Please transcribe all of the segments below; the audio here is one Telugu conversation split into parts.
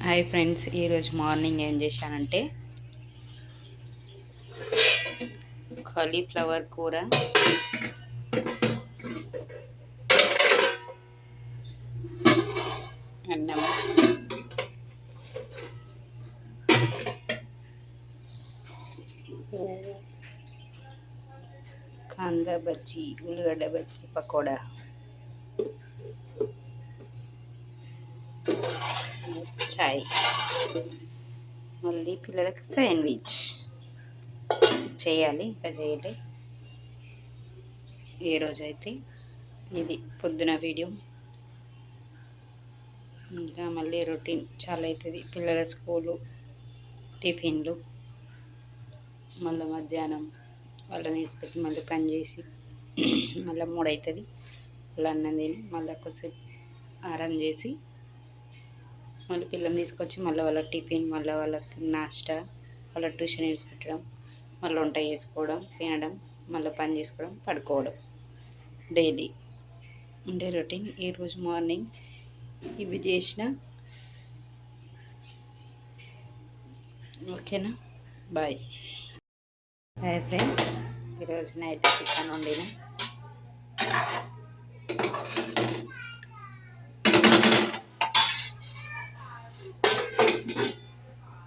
హాయ్ ఫ్రెండ్స్, ఈరోజు మార్నింగ్ ఏం చేశానంటే కాలీఫ్లవర్ కూర, అన్నం, కాందా బజ్జీ, ఉల్లిగడ్డ బజ్జీ, పకోడా, చాయ్, మళ్ళీ పిల్లలకి శాండ్విచ్ చేయాలి. ఇంకా చేయాలి. ఏ రోజైతే ఇది పొద్దున వీడియో. ఇంకా మళ్ళీ రొటీన్ చాలా అవుతుంది. పిల్లల స్కూలు, టిఫిన్లు, మళ్ళీ మధ్యాహ్నం వాళ్ళని వేసిపెట్టి మళ్ళీ పని చేసి మళ్ళీ 3 అవుతుంది. మళ్ళీ అన్నం తిని మళ్ళీ కొద్దిసేపు ఆరాం చేసి మళ్ళీ పిల్లల్ని తీసుకొచ్చి మళ్ళీ వాళ్ళ టిఫిన్, మళ్ళీ వాళ్ళకి నాష్టా, వాళ్ళ ట్యూషన్ వేసి పెట్టడం, మళ్ళీ వంట చేసుకోవడం, తినడం, మళ్ళీ పని చేసుకోవడం, పడుకోవడం. డైలీ ఉండే రొటీన్. ఈరోజు మార్నింగ్ ఇవి చేసిన. ఓకేనా, బాయ్. హాయ్ ఫ్రెండ్స్, ఈరోజు నైట్ చికెన్ వండిన.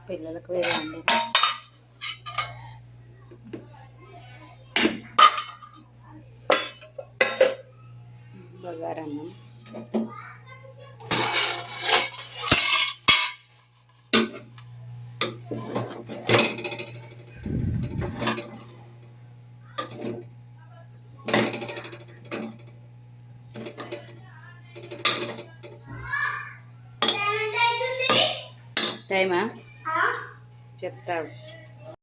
పిల్లలకు వేరే వండిన. బగారన్నం, టైమా చెప్తావు.